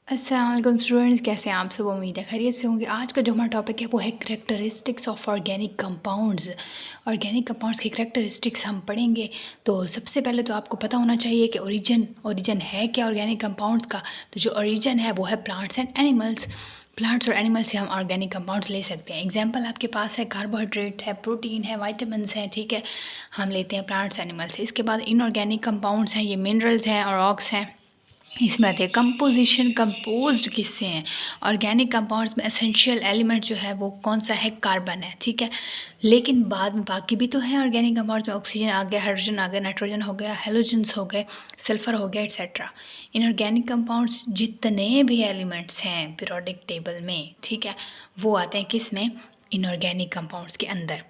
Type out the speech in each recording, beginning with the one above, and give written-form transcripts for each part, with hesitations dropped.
अस्सलाम वालेकुम स्टूडेंट्स, कैसे हैं आप सब। उम्मीद है खैरियत से होंगे। आज का जो हमारा टॉपिक है वो है characteristics of organic compounds. Organic compounds की करेक्टरिस्टिक्स हम पढ़ेंगे। तो सबसे पहले तो आपको पता होना चाहिए कि ओरिजिन है क्या ऑर्गेनिक कंपाउंड्स का। तो जो ओरिजिन है वो है प्लांट्स एंड एनिमल्स। प्लांट्स और एनिमल से हम ऑर्गेनिक कंपाउंड्स ले सकते हैं। एग्जाम्पल आपके पास है कार्बोहाइड्रेट है, प्रोटीन है, वाइटामिन है, ठीक है। हम लेते हैं प्लांट्स एनिमल से। इसके बाद इनऑर्गेनिक कंपाउंड्स हैं, ये मिनरल्स हैं और रॉक्स हैं। इसमें आती है कंपोजिशन, कंपोज्ड किससे हैं। ऑर्गेनिक कंपाउंड्स में एसेंशियल एलिमेंट जो है वो कौन सा है, कार्बन है, ठीक है। लेकिन बाद में बाकी भी तो हैं ऑर्गेनिक कंपाउंड्स में, ऑक्सीजन आ गया, हाइड्रोजन आ गया, नाइट्रोजन हो गया, हेलोजन्स हो गए, सल्फर हो गया, एट्सेट्रा। इनऑर्गेनिक कंपाउंड्स जितने भी एलिमेंट्स हैं पीरियोडिक टेबल में, ठीक है, वो आते हैं किस में, इनऑर्गेनिक कंपाउंड्स के अंदर।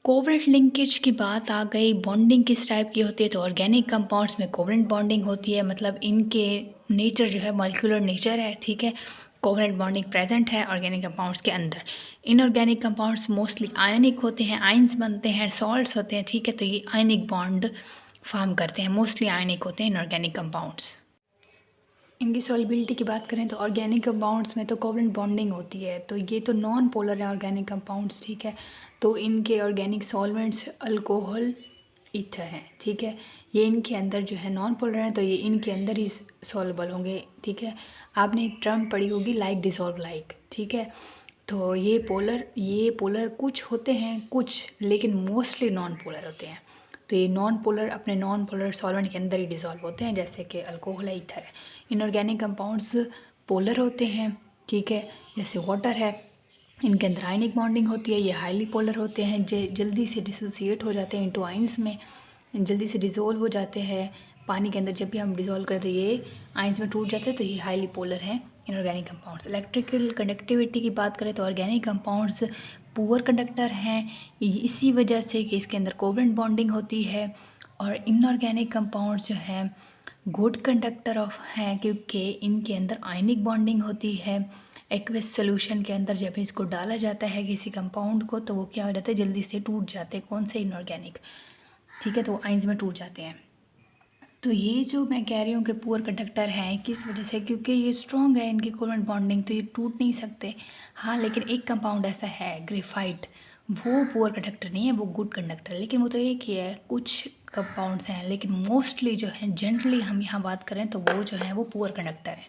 कोवलेंट लिंकेज की बात आ गई। बॉन्डिंग किस टाइप की होती है, तो ऑर्गेनिक कंपाउंड्स में कोवलेंट बॉन्डिंग होती है, मतलब इनके नेचर जो है मॉलिक्यूलर नेचर है, ठीक है। कोवलेंट बॉन्डिंग प्रेजेंट है ऑर्गेनिक कंपाउंड्स के अंदर। इनऑर्गेनिक कंपाउंड्स मोस्टली आयनिक होते हैं, आयंस बनते हैं, सॉल्ट्स होते हैं, ठीक है। तो ये आयनिक बॉन्ड फॉर्म करते हैं, मोस्टली आयनिक होते हैं इनऑर्गेनिक कंपाउंड्स। इनकी सॉल्युबिलिटी की बात करें तो ऑर्गेनिक कंपाउंड्स में तो कोवलेंट बॉन्डिंग होती है, तो ये तो नॉन पोलर है ऑर्गेनिक कंपाउंड्स, ठीक है। तो इनके ऑर्गेनिक सॉल्वेंट्स अल्कोहल, ईथर हैं, ठीक है। ये इनके अंदर जो है नॉन पोलर हैं, तो ये इनके अंदर ही सॉल्युबल होंगे, ठीक है। आपने एक टर्म पढ़ी होगी लाइक डिसॉल्व लाइक, ठीक है। तो ये पोलर कुछ होते हैं कुछ, लेकिन मोस्टली नॉन पोलर होते हैं। तो ये नॉन पोलर अपने नॉन पोलर सॉल्वेंट के अंदर ही डिसॉल्व होते हैं, जैसे कि अल्कोहल है, ईथर है। इनऑर्गेनिक कंपाउंड्स पोलर होते हैं, ठीक है, जैसे वाटर है, इनके अंदर आयनिक बॉन्डिंग होती है, ये हाईली पोलर होते हैं, जल्दी से डिसोसिएट हो जाते हैं इनटू आयंस में, जल्दी से डिज़ोल्व हो जाते हैं पानी के अंदर। जब भी हम डिज़ोल्व करें तो ये आयंस में टूट जाते हैं, तो ये हाईली पोलर हैं इनऑर्गेनिक कंपाउंड्स। इलेक्ट्रिकल कंडक्टिविटी की बात करें तो ऑर्गेनिक कंपाउंड्स पुअर कंडक्टर हैं, इसी वजह से कि इसके अंदर कोवलेंट बॉन्डिंग होती है। और इनऑर्गेनिक कंपाउंड्स जो हैं गुड कंडक्टर ऑफ हैं, क्योंकि इनके अंदर आयनिक बॉन्डिंग होती है। एक्वस सोल्यूशन के अंदर जब इसको डाला जाता है किसी कंपाउंड को, तो वो क्या हो जाता है, जल्दी से टूट जाते हैं। कौन से, इनऑर्गेनिक, ठीक है। तो वो आइंस में टूट जाते हैं। तो ये जो मैं कह रही हूँ कि पुअर कंडक्टर हैं, किस वजह से, क्योंकि ये स्ट्रॉन्ग है इनकी कोवलेंट बॉन्डिंग, तो ये टूट नहीं सकते। हाँ, लेकिन एक कंपाउंड ऐसा है ग्रेफाइट, वो पुअर कंडक्टर नहीं है, वो गुड कंडक्टर है। लेकिन वो तो एक ही है, कुछ कंपाउंड्स हैं, लेकिन मोस्टली जो है जनरली हम यहाँ बात करें तो वो जो है वो पुअर कंडक्टर है।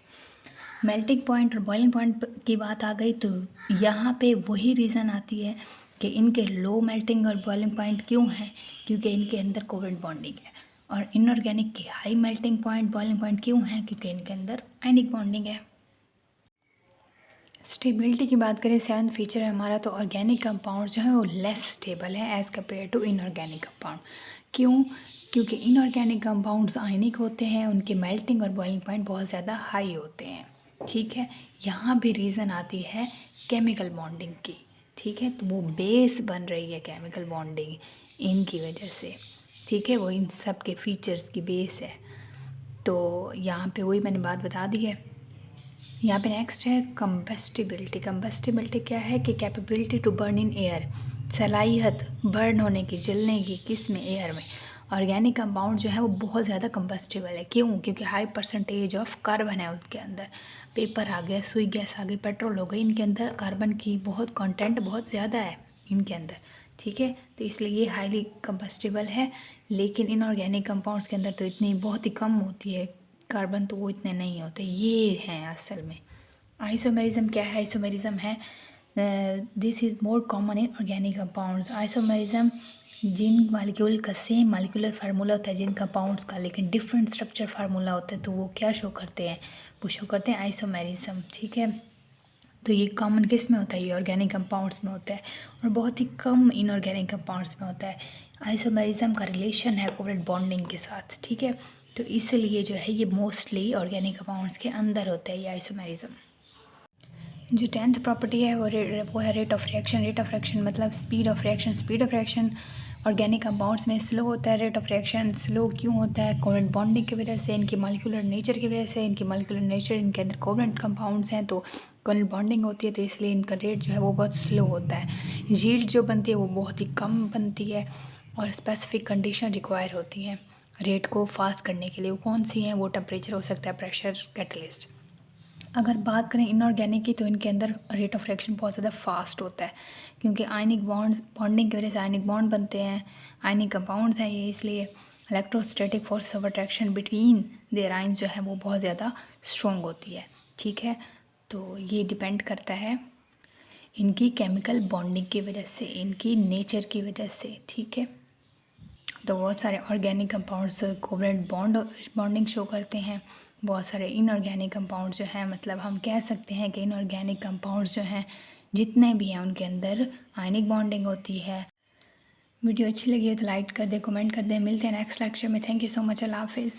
मेल्टिंग पॉइंट और बॉइलिंग पॉइंट की बात आ गई, तो यहाँ पे वही रीज़न आती है कि इनके लो मेल्टिंग और बॉइलिंग पॉइंट क्यों हैं, क्योंकि इनके अंदर कोवलेंट बॉन्डिंग है। और इनऑर्गेनिक की high melting point, boiling point क्यों है, क्योंकि इनके अंदर आयनिक बॉन्डिंग है। स्टेबिलिटी की बात करें, सेवन्थ फीचर है हमारा, तो ऑर्गेनिक कंपाउंड जो है वो लेस स्टेबल है as compare to inorganic compound. क्यों, क्योंकि इनऑर्गेनिक कंपाउंड्स आयनिक होते हैं, उनके मेल्टिंग और बॉइलिंग पॉइंट बहुत ज़्यादा हाई होते हैं, ठीक है। यहाँ भी रीज़न आती है केमिकल बॉन्डिंग की, ठीक है। तो वो बेस बन रही है केमिकल बॉन्डिंग इनकी वजह से, ठीक है, वो इन सब के फीचर्स की बेस है। तो यहाँ पे वही मैंने बात बता दी है। यहाँ पे नेक्स्ट है कंबस्टिबिलिटी। कंबस्टिबिलिटी क्या है कि capability to burn in air, सलाहियत बर्न होने की, जलने की, किस में, एयर में। ऑर्गेनिक कंपाउंड जो है वो बहुत ज़्यादा कंबस्टिबल है, क्यों, क्योंकि हाई परसेंटेज ऑफ कार्बन है उसके अंदर। पेपर आ गया, सुई गैस आ गई, पेट्रोल हो गई, इनके अंदर कार्बन की बहुत कंटेंट बहुत ज़्यादा है इनके अंदर, ठीक है। तो इसलिए ये हाईली कंबस्टिबल है। लेकिन इनऑर्गेनिक कंपाउंड्स के अंदर तो इतनी बहुत ही कम होती है कार्बन, तो वो इतने नहीं होते, ये हैं असल में। आइसोमेरिज्म क्या है, आइसोमेरिज्म है this is more common in organic compounds. Isomerism जिन मालिक्यूल का सेम मालिकुलर फार्मूला होता है जिन कंपाउंड्स का, लेकिन डिफरेंट स्ट्रक्चर फार्मूला होता है, तो वो क्या शो करते हैं, वो शो करते हैं आइसोमेरिज्म, ठीक है। तो ये कॉमन किस में होता है, ये ऑर्गेनिक कंपाउंड्स में होता है, और बहुत ही कम इनऑर्गेनिक कंपाउंड्स में होता है। आइसोमेरिज्म का रिलेशन है कोवलेंट बॉन्डिंग के साथ, ठीक है। तो इसलिए जो है ये मोस्टली ऑर्गेनिक कंपाउंड्स के अंदर होता है ये आइसोमेरिज्म। जो 10th प्रॉपर्टी है वो है rate of reaction. Rate of reaction मतलब speed of reaction. Speed of reaction organic compounds में स्लो होता है। रेट ऑफ रिएक्शन स्लो क्यों होता है, कोवलेंट बॉन्डिंग की वजह से, इनकी मॉलिक्यूलर नेचर की वजह से। इनकी मॉलिक्यूलर नेचर, इनके अंदर कोवलेंट कंपाउंड्स हैं, तो कोवलेंट बॉन्डिंग होती है, तो इसलिए इनका रेट जो है वो बहुत स्लो होता है। यील्ड जो बनती है वो बहुत ही कम बनती है, और स्पेसिफिक कंडीशन रिक्वायर होती हैं रेट को फास्ट करने के लिए। वो कौन सी हैं, वो टेम्परेचर हो सकता है, प्रेशर, कैटलिस्ट। अगर बात करें इनऑर्गेनिक की, तो इनके अंदर रेट ऑफ रिएक्शन बहुत ज़्यादा फास्ट होता है, क्योंकि आयनिक बॉन्ड्स बॉन्डिंग की वजह से आयनिक बॉन्ड बनते हैं, आयनिक कंपाउंड्स हैं ये, इसलिए electrostatic force of attraction between their ions जो है वो बहुत ज़्यादा स्ट्रॉन्ग होती है। ठीक है, तो ये डिपेंड करता है इनकी केमिकल बॉन्डिंग की वजह से, इनकी नेचर की वजह से। ठीक है, तो बहुत सारे organic compounds covalent bonding show करते हैं, बहुत सारे इनऑर्गेनिक कंपाउंड्स जो हैं, मतलब हम कह सकते हैं कि इनऑर्गेनिक कंपाउंड्स जो हैं जितने भी हैं उनके अंदर आयनिक बॉन्डिंग होती है। वीडियो अच्छी लगी है तो लाइक कर दे, कमेंट कर दे। मिलते हैं नेक्स्ट लेक्चर में। Thank you so much. अल्लाह हाफिज़।